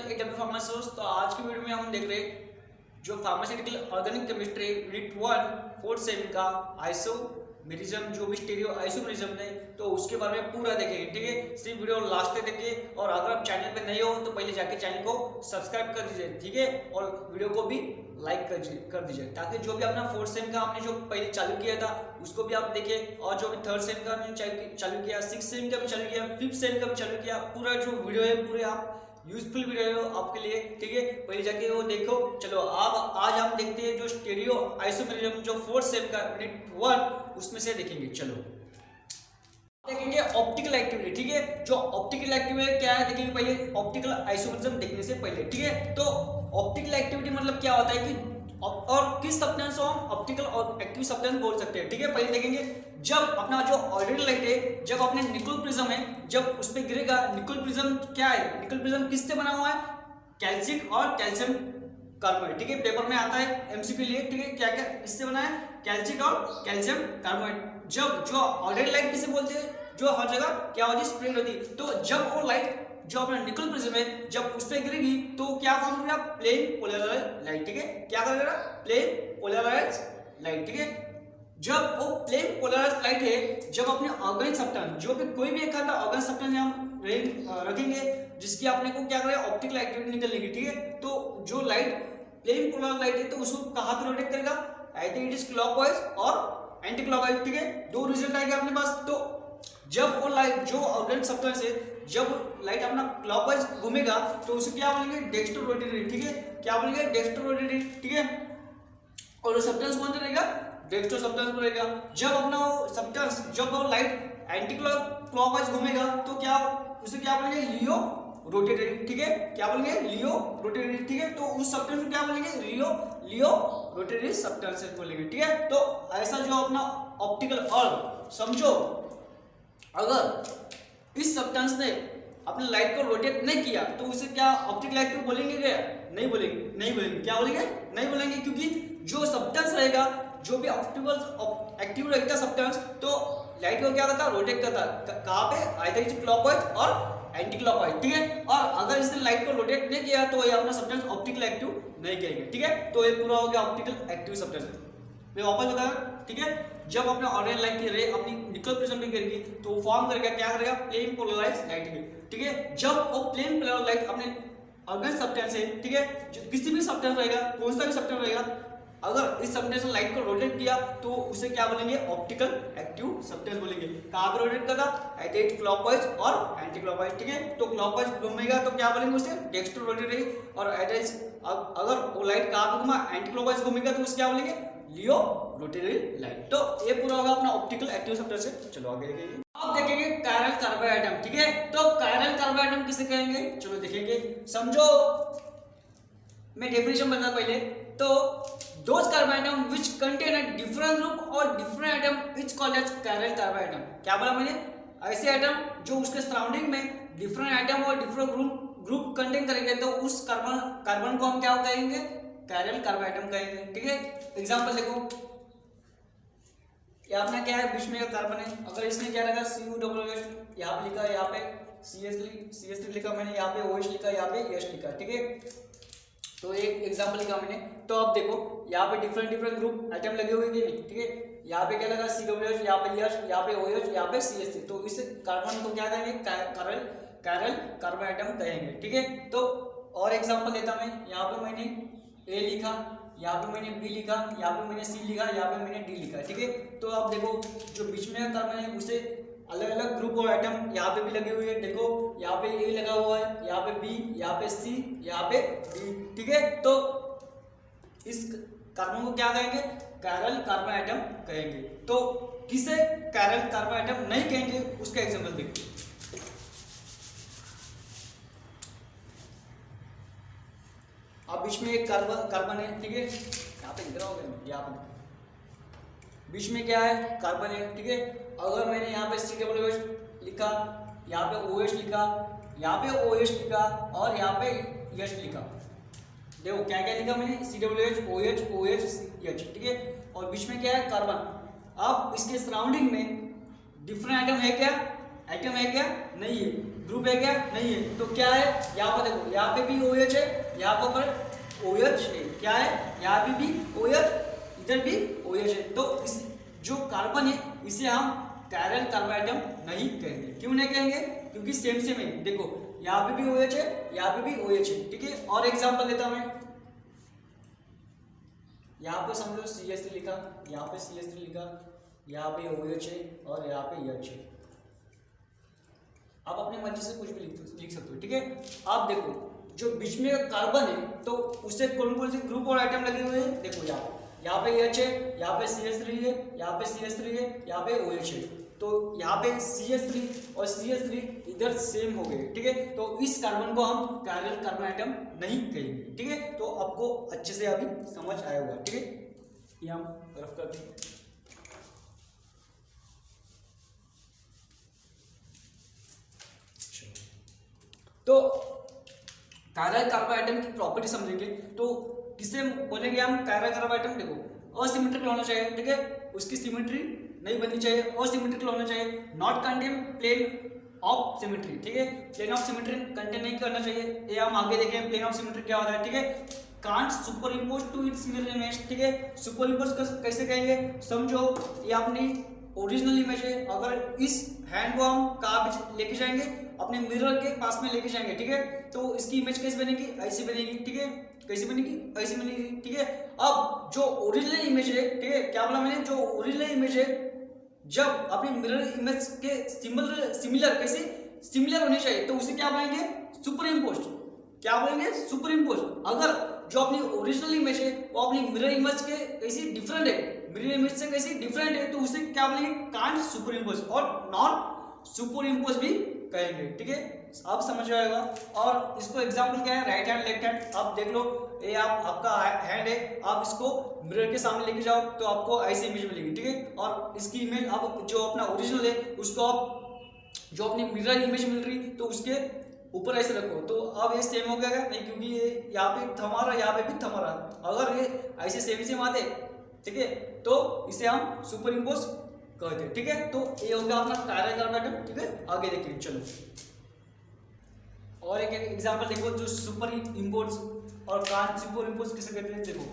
Channel एक pharmaceuticals. तो आज की वीडियो में हम देख रहे हैं जो pharmaceutical organic chemistry unit 1 4th same का आइसोमेरिज्म जो भी स्टीरियो आइसोमेरिज्म है तो उसके बारे में पूरा देखेंगे। ठीक है, सिर्फ वीडियो लास्ट तक देखिए और अगर आप चैनल पे नए हो तो पहले जाके चैनल को सब्सक्राइब कर दीजिए। ठीक है, और वीडियो को भी लाइक कर दीजिए ताकि जो भी अपना 4th सेम का हमने जो पहले चालू किया था उसको भी आप देखिए, और जो भी 3rd सेम का हमने चालू किया, 6th सेम का भी चालू किया, 5th सेम का भी चालू किया, पूरा जो वीडियो है पूरे आप यूजफुल वीडियो है आपके लिए। ठीक है, पहले जाके वो देखो। चलो अब आज हम देखते हैं जो स्टीरियो आइसोमेरिज्म जो 4th सेम का यूनिट 1 उसमें से देखेंगे। चलो देखेंगे ऑप्टिकल एक्टिविटी। ठीक है, जो ऑप्टिकल एक्टिविटी क्या है देखेंगे पहले ऑप्टिकल आइसोमेरिज्म देखने से पहले। ठीक है, तो ऑप्टिकल एक्टिविटी मतलब क्या होता है कि और किस सब्सटेंस को हम ऑप्टिकल और एक्टिव सब्सटेंस बोल सकते हैं। ठीक है, पहले देखेंगे जब अपना जो ऑर्डिनरी लाइट है, जब अपने निकल प्रिज्म है, जब उस पर गिरेगा। निकल प्रिज्म क्या है? निकल प्रिज्म किससे बना हुआ है? कैल्शियम और कैल्शियम कार्बोनेट। ठीक है, पेपर में आता है एमसीक्यू लिए। ठीक है, क्या क्या किससे बना है? कैल्शियम और कैल्शियम कार्बोनेट। जब जो ऑर्डिनरी लाइट किसे बोलते हैं? जो हर जगह क्या होती है? स्प्रेड होती है। तो जब वो लाइट जो अपना निकल प्रिज्म है जब उस पर गिरेगी तो क्या फॉर्म होगा? Plane polarised light. ठीक है, क्या करेगा? Plane polarised light. ठीक है, जब वो प्लेन पोलराइज्ड लाइट है, जब अपने ऑर्गेनिक सब्सटेंस जो भी कोई भी एक आता ऑर्गेनिक सब्सटेंस हम रखेंगे जिसकी अपने को क्या करेगा? ऑप्टिकल एक्टिविटी निकलने की। ठीक है, तो जो लाइट प्लेन पोलराइज्ड लाइट है तो उसको कहां पे रोटेट करेगा? I think it is clockwise और एंटी क्लॉकवाइज। ठीक है, दो रिजल्ट आएगा अपने पास। तो जब वो लाइट जो ऑर्गेनिक सब्सटेंस है जब लाइट अपना क्लॉकवाइज घूमेगा तो उसे क्या बोलेंगे? Dextro rotatory. ठीक है, क्या बोलेंगे? Dextro rotatory. ठीक है, और वो सब्सटेंस कौन सा रहेगा? डेक्स्ट्रो सब्सटेंस रहेगा। जब अपना वो सब्सटेंस जब वो लाइट एंटी क्लॉकवाइज घूमेगा तो क्या उसे क्या बोलेंगे? लियो रोटेटरी। ठीक है, क्या बोलेंगे? लियो रोटेटरी। ठीक है, तो उस सब्सटेंस को क्या बोलेंगे? लियो रोटेटरी सब्सटेंस बोलेंगे। ठीक है, तो ऐसा जो अपना ऑप्टिकल, और समझो अगर इस सब्सटेंस ने अपने लाइट को रोटेट नहीं किया तो उसे क्या ऑप्टिकल एक्टिव बोलेंगे? क्या नहीं बोलेंगे? नहीं बोलेंगे। क्या बोलेंगे? नहीं बोलेंगे, क्योंकि जो सब्सटेंस रहेगा जो भी ऑप्टिकल एक्टिव रहेगा सब्सटेंस तो लाइट को क्या करता? रोटेट करता। कहां पे? आइदर क्लॉकवाइज और एंटी क्लॉकवाइज। ठीक है, और अगर इसने लाइट को रोटेट नहीं किया तो ये अपना सब्सटेंस ऑप्टिकल एक्टिव नहीं कहेंगे। ठीक है, तो ये पूरा हो गया ऑप्टिकल एक्टिव सब्सटेंस। मैं वापस बताऊं। ठीक है, जब अपने ऑर्डिनरी लाइट की रे अपनी निकल प्रिज्म में गिरेगी तो फॉर्म करेगा क्या करेगा? प्लेन पोलराइज्ड लाइट में। ठीक है, जब वो प्लेन पोलराइज्ड लाइट अपने ऑर्गेनिक सब्सटेंस है, ठीक है, किसी भी सब्सटेंस रहेगा, कौन सा भी सब्सटेंस रहेगा, अगर इस सब्सटेंस ने लाइट को रोटेट किया तो उसे क्या बोलेंगे? ऑप्टिकल एक्टिव सब्सटेंस बोलेंगे। कहां पर रोटेट करता? एट क्लॉकवाइज और एंटी क्लॉकवाइज। ठीक है, तो क्लॉकवाइज घूमेगा तो क्या बोलेंगे? उसे डेक्स्ट्रो रोटेटरी। और अगर वो लाइट कहां पर घूमा? एंटी क्लॉकवाइज घूमेगा तो उसे क्या बोलेंगे? लियो रोटेटरी लाइट। तो ये पूरा होगा अपना ऑप्टिकल एक्टिव सब्सटेंस से। चलो आगे देखेंगे। अब देखेंगे कायरल कार्बन एटम। ठीक है, तो कायरल कार्बन एटम किसे कहेंगे? चलो देखेंगे, समझो। मैं डेफिनेशन बता पहले। तो those carbon atom which contain a different group or different atom is called as chiral carbon atom। क्या बोला मैंने? ऐसे एटम जो उसके सराउंडिंग में डिफरेंट एटम और डिफरेंट ग्रुप कंटेन करेंगे तो उस कार्बन को हम क्या कहेंगे? कायरल कार्बन एटम कहेंगे। ठीक है, एग्जांपल देखो, यहाँ अपना क्या है? बीच में कार्बन है, अगर इसने क्या रखा? CuOH यहाँ पे लिखा, यहाँ पे CH3 लिखा मैंने, यहाँ पे OH लिखा, यहाँ पे H लिखा। ठीक है, तो एक एग्जांपल लिखा मैंने। तो अब देखो यहाँ पे डिफरेंट ग्रुप एटम लगे हुए हैं। ठीक है, यहाँ पे क्या लगा? COH, यहाँ पे H, यहाँ पे OH, यहाँ पे CH3। तो इस कार्बन को क्या कहेंगे? कायरल कार्बन एटम कहेंगे। ठीक है, तो और एग्जांपल देता मैं। यहाँ पे मैंने A लिखा, यहाँ पे मैंने B लिखा, यहाँ पे मैंने C लिखा, यहाँ पे मैंने D लिखा। ठीक है, तो अब देखो जो बीच में कार्बन है उसे अलग अलग ग्रुप और एटम यहाँ पे भी लगे हुए हैं। देखो यहाँ पे A लगा हुआ है, यहाँ पे B, यहाँ पे C, यहाँ पे D। ठीक है, तो इस कार्बन को क्या कहेंगे? कायरल कार्बन एटम कहेंगे। तो किसे कायरल कार्बन एटम नहीं कहेंगे उसका एग्जांपल देखिए। अब बीच में एक कार्बन है। ठीक है, यहाँ पे इधर हो गया, यहाँ पे बीच में क्या है? कार्बन है। ठीक है, अगर मैंने यहाँ पे COH लिखा, यहाँ पे OH लिखा, यहाँ पे OH लिखा और यहाँ पे H लिखा, देखो क्या क्या लिखा मैंने? COH, OH, OH, H। ठीक है, और बीच में क्या है? कार्बन। अब इसके सराउंडिंग में डिफरेंट एटम है क्या? एटम है क्या? नहीं है। ग्रुप है क्या? नहीं है। तो क्या है यहाँ पर देखो, यहाँ पे भी OH है, यहाँ पर OH है, क्या है यहाँ पे भी OH, इधर भी OH है। तो इस जो कार्बन है इसे हम कायरल कार्बन आइटम नहीं कहेंगे। क्यों नहीं कहेंगे? क्योंकि सेम सेम है। देखो यहाँ पे भी OH है, यहाँ पे भी OH है, ठीक है। और एग्जांपल देता हूं मैं, यहाँ पे समझो CH3 लिखा, यहाँ पे CH3 लिखा, यहाँ पे OH है और यहाँ पे H है। आप अपनी मर्जी से कुछ भी लिख सकते हो, ठीक है। आप देखो जो बीच में कार्बन है तो उससे कौन कौन से ग्रुप और आइटम लगे हुए हैं? देखो यहाँ पे H है, यहाँ पे CH3 है, यहाँ पे CH3 है, यहाँ पे OH है। तो यहाँ पे CH3 और CH3 इधर सेम हो गए, ठीक है। तो इस कार्बन को हम कायरल कार्बन आइटम नहीं कहेंगे, ठीक है। तो आपको अच्छे से अभी समझ आया होगा, ठीक है। ये हम रफ करते हैं। तो कायरल कार्बन आइटम की प्रॉपर्टी समझेंगे तो किसे बोलेंगे हम कायरल कार्बन आइटम? देखो असिमेट्रिकल होना चाहिए, ठीक है, उसकी सिमेट्री नहीं बननी चाहिए, असिमेट्रिकल होना चाहिए, not contain plane of symmetry, ठीक है, प्लेन ऑफ सिमेट्री कंटेन नहीं करना चाहिए। ये हम आगे देखें प्लेन ऑफ सिमेट्री क्या होता है, ठीक है। Can't superimpose to its mirror image, ठीक है। सुपर इम्पोज कैसे कहेंगे? समझो ये अपनी ओरिजिनल इमेज है, अगर इस हैंड को हम कहाँ पे लेके जाएंगे? अपने मिरर के पास में लेके जाएंगे, ठीक है। तो इसकी इमेज कैसे बनेगी? ऐसी बनेगी, ठीक है। कैसी बनेगी? ऐसी बनेगी, ठीक है। अब जो ओरिजिनल इमेज है, ठीक है, क्या बोला मैंने? जो ओरिजिनल इमेज है जब अपने मिरर इमेज के सिमिलर कैसे सिमिलर होनी चाहिए तो उसे क्या बोलेंगे? Super impose. क्या बोलेंगे? Super impose. अगर जो अपनी ओरिजिनल इमेज है वो अपनी मिरर इमेज के कैसी डिफरेंट है, मिरर इमेज से कैसी डिफरेंट है, तो उसे क्या बोलेंगे? कांट सुपर इम्पोज और नॉट सुपर इम्पोज भी कहेंगे, ठीक है। आप समझ आएगा। और इसको एग्जांपल क्या है? Right hand left hand. आप देख लो, ये आपका हैंड है, आप इसको मिरर के सामने लेके जाओ तो आपको ऐसी इमेज मिलेगी, ठीक है। और इसकी इमेज आप जो अपना ओरिजिनल है उसको आप जो अपनी मिरर इमेज मिल रही तो उसके ऊपर ऐसे रखो, तो अब ये सेम हो गया क्या? नहीं, क्योंकि ये यहाँ पे थमा रहा, यहाँ पे भी थमा रहा। अगर ये ऐसे सेम आते, ठीक है, तो इसे हम सुपर इम्पोज कहते हैं, ठीक है। तो ये हो गया अपना कायरल कार्बन आइटम, ठीक है। आगे देखिए, चलो और एक एग्जांपल देखो जो सुपर इम्पोज और कांट सुपर इम्पोज किसे कहते हैं। देखो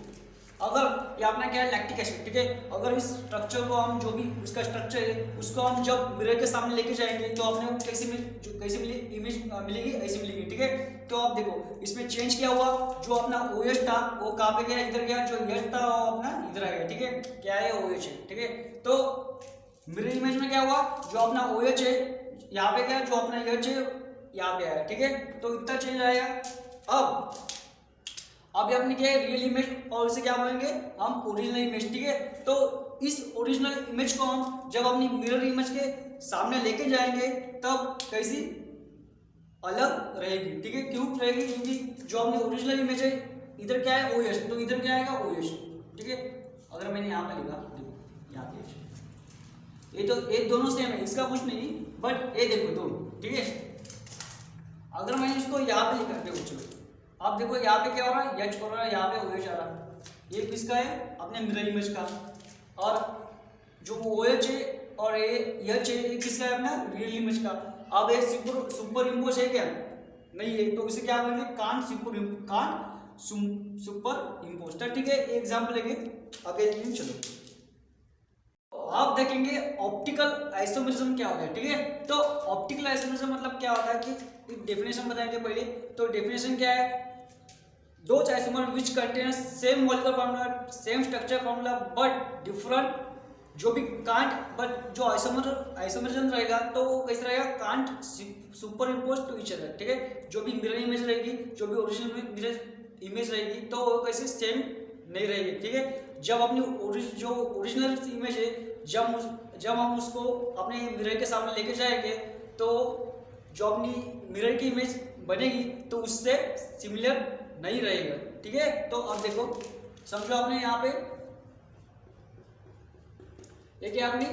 अगर ये अपना क्या है? लैक्टिक एसिड, ठीक है। अगर इस स्ट्रक्चर को हम जो भी उसका स्ट्रक्चर है उसको हम जब मिरर के सामने लेके जाएंगे तो अपने को कैसी मिली इमेज मिलेगी? ऐसी मिलेगी, ठीक है। तो आप देखो इसमें चेंज क्या हुआ? जो अपना OH था वो कहाँ पे गया? इधर गया। जो H था वो अपना इधर आ गया, ठीक है। क्या है? OH है, ठीक है। तो मिरर इमेज में क्या हुआ? जो अपना OH है यहाँ पे गया, जो अपना H है यहाँ पे आया, ठीक है। तो इतना चेंज आएगा। अब ये अपनी क्या है? रियल इमेज, और इसे क्या बोलेंगे हम? ओरिजिनल इमेज, ठीक है। तो इस ओरिजिनल इमेज को हम जब अपनी मिरर इमेज के सामने लेके जाएंगे तब कैसी अलग रहेगी, ठीक है। क्यों रहेगी? क्योंकि जो अपनी ओरिजिनल इमेज है इधर क्या है? OH, तो इधर क्या आएगा? OH, ठीक है। अगर मैंने यहाँ पे लिखा, देखो यहाँ पे ये दोनों सेम है, इसका कुछ नहीं, बट ये देखो दोनों, ठीक है। अगर मैंने इसको यहाँ पे लिखा, देखो चलो आप देखो यहाँ पे क्या हो रहा है? H हो रहा है, यहाँ पे OH आ रहा है। ये किसका है? अपने मिरर इमेज का। और जो OH है और ये H है, ये किसका है? अपना रियल इमेज का। अब ये सुपर इम्पोज है क्या? नहीं है, तो इसे क्या बोलेंगे? कांट सुपर इम्पोज, ठीक है। एग्जाम्पल लेंगे आगे, चलो आप देखेंगे ऑप्टिकल आइसोमेरिज्म क्या होता है, ठीक है। तो ऑप्टिकल आइसोमेरिज्म मतलब क्या होता है कि डेफिनेशन बताएंगे पहले। तो डेफिनेशन क्या है? Those isomers which contain same molecular formula, same structure formula but different, जो भी कांट, बट जो आइसोमरिज्म रहेगा तो वो कैसे रहेगा? Can't superimpose to each other, ठीक है। जो भी मिरर इमेज रहेगी, जो भी ओरिजिनल मिरर इमेज रहेगी तो वो कैसे सेम नहीं रहेगी, ठीक है। जब अपनी जो ओरिजिनल इमेज है जब हम उसको अपने मिरर के सामने लेके जाएंगे तो जो अपनी मिरर की इमेज बनेगी तो उससे सिमिलर नहीं रहेगा, ठीक है। तो अब देखो समझो आपने यहाँ पे ये क्या? अपनी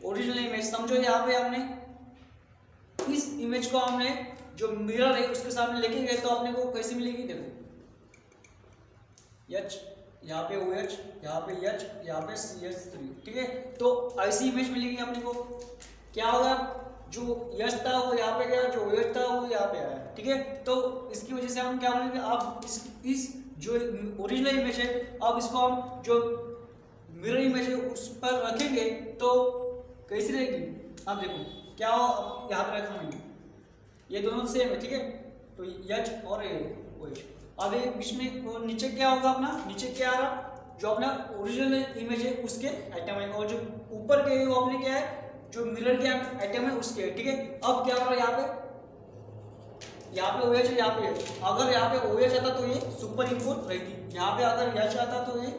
ओरिजिनल इमेज समझो, यहाँ पे आपने इस इमेज को हमने जो मिरर है उसके सामने लेके गए तो अपने को कैसी मिलेगी? देखो H, यहाँ पे OH, यहाँ पे H, यहाँ पे CH3, ठीक है। तो ऐसी इमेज मिलेगी अपने को। क्या होगा? जो यश था वो यहाँ पे गया, जो OH था वो यहाँ पे आया, ठीक है। तो इसकी वजह से हम क्या बोलेंगे, आप इस जो ओरिजिनल इमेज है, अब इसको हम जो मिरर इमेज है उस पर रखेंगे तो कैसी रहेगी। आप देखो क्या हो, यहाँ पे रखा मैंने, ये दोनों सेम है, ठीक है। तो यच और OH, अब एक बीच में वो नीचे क्या होगा अपना, नीचे क्या आ रहा, जो अपना ओरिजिनल इमेज है उसके एटम है, और जो ऊपर के वो अपने क्या है, जो मिरर के एटम है उसके, ठीक है। अब क्या हो रहा है यहाँ पे OH है, यहाँ पे अगर यहाँ पे OH आता तो ये सुपर इम्पोज रहती, यहाँ पे अगर H आता तो ये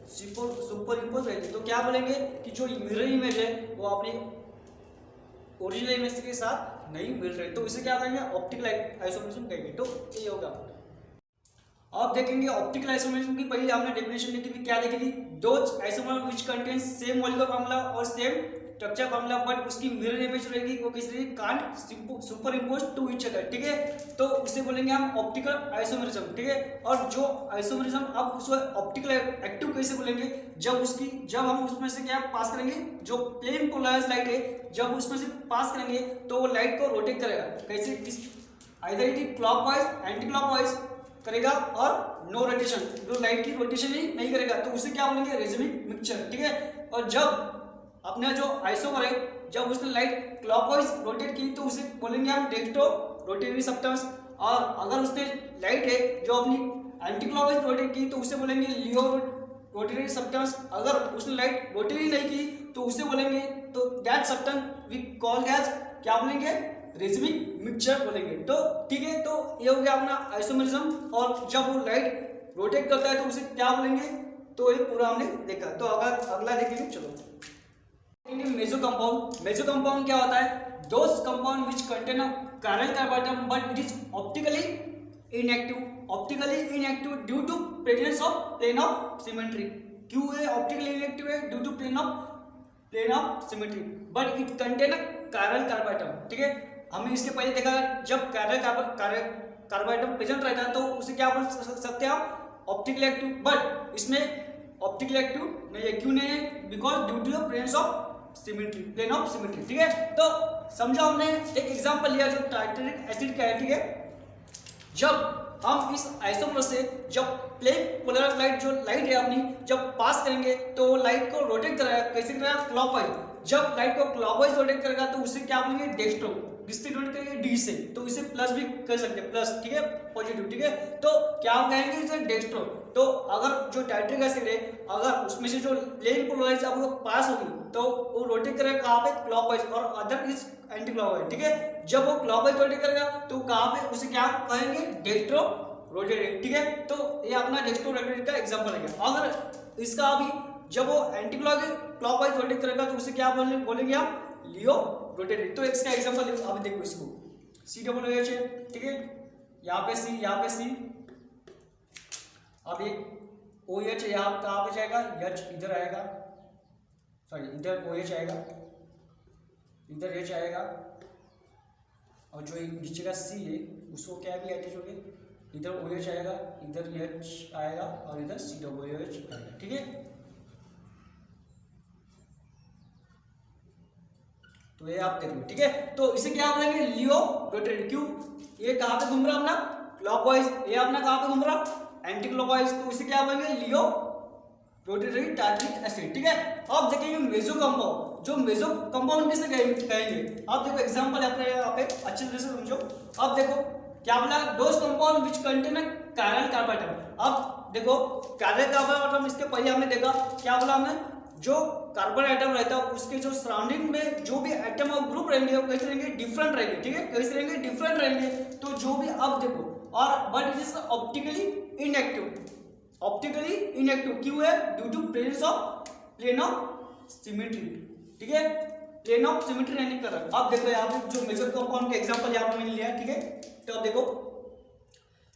सुपर इम्पोज रहती। तो क्या बोलेंगे कि जो मिरर इमेज है वो अपनी ओरिजिनल इमेज के साथ नहीं मिल रही, तो इसे क्या कहेंगे, ऑप्टिकल आइसोमरिज्म कहेंगे। तो ये होगा। अब देखेंगे ऑप्टिकल आइसोमरिज्म की पहले हमने डेफिनेशन लिखी थी, क्या लिखी थी, those isomer which contains same molecular formula और सेम स्ट्रक्चर फार्मूला बट उसकी मिरर इमेज रहेगी वो किस रहेगी, can't superimpose to each other, ठीक है। तो उसे बोलेंगे हम ऑप्टिकल आइसोमरिज्म, ठीक है। और जो आइसोमरिज्म, अब उसको ऑप्टिकल एक्टिव कैसे बोलेंगे, जब हम उसमें से क्या पास करेंगे, जो प्लेन पोलराइज्ड लाइट है जब उसमें से पास करेंगे तो वो लाइट को रोटेट करेगा, कैसे, either it clockwise anti clockwise करेगा और नो रोटेशन, जो लाइट की रोटेशन ही नहीं करेगा, तो उसे क्या बोलेंगे, रेजोनिक मिक्सचर, ठीक है। और जब अपना जो आइसोमर है जब उसने लाइट क्लॉकवाइज रोटेट की तो उसे बोलेंगे हम डेक्स्ट्रो रोटेटरी सब्सटेंस, और अगर उसने लाइट है जो अपनी एंटी क्लॉकवाइज रोटेट की तो उसे बोलेंगे लियो रोटेटरी सब्सटेंस। अगर उसने लाइट रोटेट ही नहीं की तो उसे बोलेंगे, तो that substance we call as क्या बोलेंगे, रेजोनिक मिक्सचर बोलेंगे। तो ठीक है, तो ये हो गया अपना आइसोमरिज्म। और जब वो लाइट रोटेट करता है तो उसे क्या बोलेंगे, तो ये पूरा हमने देखा। तो अगला देखेंगे, चलो मेसो कंपाउंड क्या होता है, those compound which contain a chiral carbon but it is optically inactive due to presence of plane of symmetry। क्यों है ऑप्टिकली इनएक्टिव है, due to plane of symmetry, but it contain a chiral carbon, ठीक है। हमने इसके पहले देखा जब chiral carbon प्रेजेंट रहता है तो उसे क्या बोल सकते हैं आप, ऑप्टिकली एक्टिव, बट इसमें ऑप्टिकली एक्टिव नहीं है, क्यों नहीं है, because due to the presence of symmetry, plane of symmetry, ठीक है। तो समझो हमने एक एग्जांपल लिया जो टाइटेनिक एसिड का है, ठीक है। जब हम इस आइसोमर से जब प्लेन पोलराइज्ड लाइट जो लाइट है अपनी जब पास करेंगे तो वो लाइट को रोटेट करेगा, कैसे करेगा, क्लॉकवाइज। जब लाइट को क्लॉकवाइज रोटेट करेगा तो उसे क्या बोलेंगे, डेक्स्ट्रो, किससे रोटेट करेंगे, डी से, तो इसे प्लस भी कर सकते हैं, प्लस, ठीक है, पॉजिटिव, ठीक है। तो क्या कहेंगे इसे, डेक्स्ट्रो। तो अगर जो टाइटेनिक एसिड है अगर उसमें से जो प्लेन पोलराइज आपको पास होगी तो वो रोटेट करेगा कहाँ पे, क्लॉकवाइज, और अदर इज एंटी क्लॉकवाइज, ठीक है। जब वो क्लॉकवाइज रोटेट करेगा तो कहाँ पे उसे क्या कहेंगे, डेक्स्ट्रो रोटेटेड, ठीक है। तो ये अपना डेक्स्ट्रो रोटेटेड का एग्जांपल है। अगर इसका अभी जब वो एंटी क्लॉकवाइज रोटेट करेगा तो उसे क्या बोलेंगे आप, लियो रोटेटेड। तो इसका एग्जांपल अभी देखो, इसको COOH है, ठीक है, यहाँ पे C, यहाँ पे C, अब ये OH यहाँ कहाँ पे जाएगा, H इधर आएगा, सॉरी इधर OH आएगा, इधर H आएगा, और जो नीचे का C है उसको क्या भी अटैच हो गया, इधर OH आएगा, इधर H आएगा और इधर COOH आएगा, ठीक है। तो ये आप देख लो, ठीक है। तो इसे क्या बोलेंगे, लियो रोटेटेड। क्यों, ये कहाँ पे घूम रहा अपना, क्लॉकवाइज, ये अपना कहाँ पे घूम रहा, एंटी क्लॉकवाइज, तो इसे क्या बोलेंगे, लियो रोटेटरी टार्टरिक एसिड, ठीक है। अब देखेंगे मेसो कंपाउंड, जो मेसो कंपाउंड किसे कहेंगे, आप देखो एग्जांपल अपने यहाँ पे अच्छी तरह से समझो। अब देखो क्या बोला, those compound which contain a chiral carbon atom। अब देखो chiral carbon atom, इसके पहले हमने देखा क्या बोला हमने, जो कार्बन एटम रहता है उसके जो सराउंडिंग में जो भी एटम और ग्रुप रहेंगे वो कैसे रहेंगे, डिफरेंट रहेंगे, ठीक है, कैसे रहेंगे, डिफरेंट रहेंगे। तो जो भी, अब देखो, और but it is optically inactive क्यों है, due to presence of plane of symmetry, ठीक है, प्लेन ऑफ सिमेट्री रहने के कारण। अब देखो यहाँ पे जो मेजर कंपाउंड का एग्जांपल यहाँ पे मैंने लिया है, ठीक है। तो अब देखो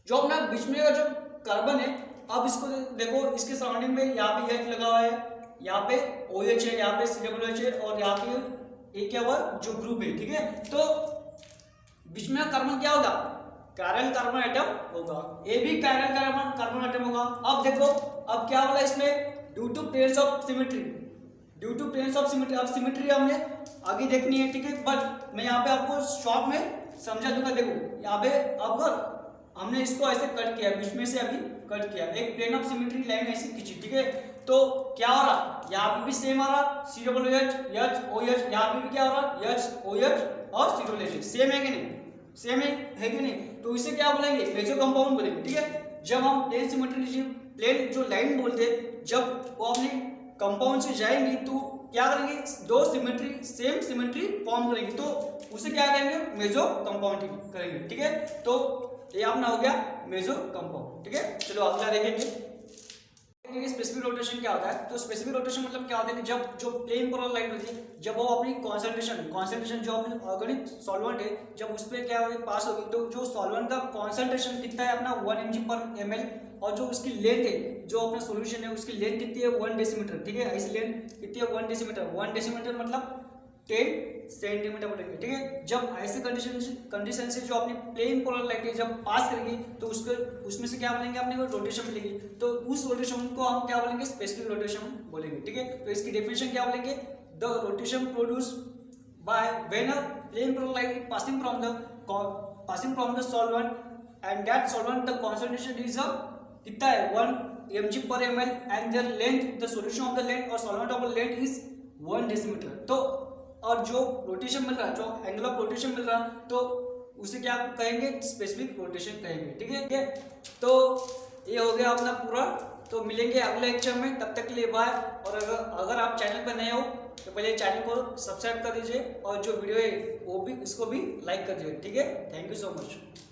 जो अपना बीच में का जो कार्बन है, अब इसको देखो, इसके सराउंडिंग में यहाँ पे H लगा हुआ है, यहाँ पे OH है, यहाँ पे COOH है, और यहाँ पे एक क्या हुआ जो ग्रुप है, ठीक है। तो बीच में कार्बन क्या होगा, chiral कार्बन एटम होगा, ये भी chiral कार्बन एटम होगा। अब देखो, अब क्या बोला इसमें, due to presence of symmetry, due to planes of symmetry. अब सिमेट्री हमने आगे देखनी है, ठीक है, बट मैं यहाँ पे आपको शॉर्ट में समझा दूंगा। देखो यहाँ पे अब हमने इसको ऐसे कट किया, बीच में से अभी कट किया, एक प्लेन ऑफ सिमेट्री लाइन ऐसे खींची, ठीक है, तो क्या हो रहा, यहाँ पे भी सेम आ रहा, C double H H O H, यहाँ पे भी क्या हो रहा, एच ओ एच और सी डबल एच, सेम है कि नहीं, सेम है कि नहीं, तो इसे क्या बोलेंगे, मेजो कंपाउंड बोलेंगे, ठीक है। जब हम प्लेन सिमेट्री, प्लेन जो लाइन बोलते हैं, जब वो अपने कंपाउंड से जाएंगी तो क्या करेंगे, दो सिमेट्री, सेम सिमेट्री फॉर्म करेंगे, तो उसे क्या करेंगे, मेजो कंपाउंड करेंगे, ठीक है। तो ये अपना हो गया मेजो कंपाउंड, ठीक है। चलो अगला देखेंगे स्पेसिफिक रोटेशन क्या होता है। तो स्पेसिफिक रोटेशन मतलब क्या होता है कि जब जो प्लेन पोलर लाइन होती है, जब वो अपनी कॉन्सेंट्रेशन जो अपनी ऑर्गेनिक सॉल्वेंट है, जब उस पर क्या होगी, पास होगी, तो जो सॉल्वेंट का कॉन्सेंट्रेशन कितना है अपना 1 mg/ml, और जो उसकी लेंथ है, जो अपना सॉल्यूशन है, उसकी लेंथ कितनी है 1 डेसीमीटर, ठीक है। ऐसी लेंथ कितनी है 1 डेसीमीटर, 1 डेसीमीटर मतलब 10 सेंटीमीटर बोलेंगे, ठीक है। जब ऐसे कंडीशन से जो अपनी प्लेन पोलर लाइन है जब पास करेगी, तो उसमें से क्या बोलेंगे, अपने को रोटेशन मिलेगी, तो उस रोटेशन को हम क्या बोलेंगे, स्पेसिफिक रोटेशन बोलेंगे, ठीक है। तो इसकी डेफिनेशन क्या बोलेंगे, the rotation produce by when a plane polar line passing from the solvent and that solvent the concentration is कितना है 1 mg/ml and their length, the solution of the length और solvent of the length is 1 decimetre. तो और जो rotation मिल रहा, जो angle of rotation मिल रहा, तो उसे क्या कहेंगे, स्पेसिफिक रोटेशन कहेंगे, ठीक है। तो ये हो गया अपना पूरा। तो मिलेंगे अगले लेक्चर में, तब तक के लिए बाय। और अगर आप चैनल पर नए हो तो पहले चैनल को सब्सक्राइब कर दीजिए, और जो वीडियो है वो भी, इसको भी लाइक कर दीजिए, ठीक है। Thank you so much.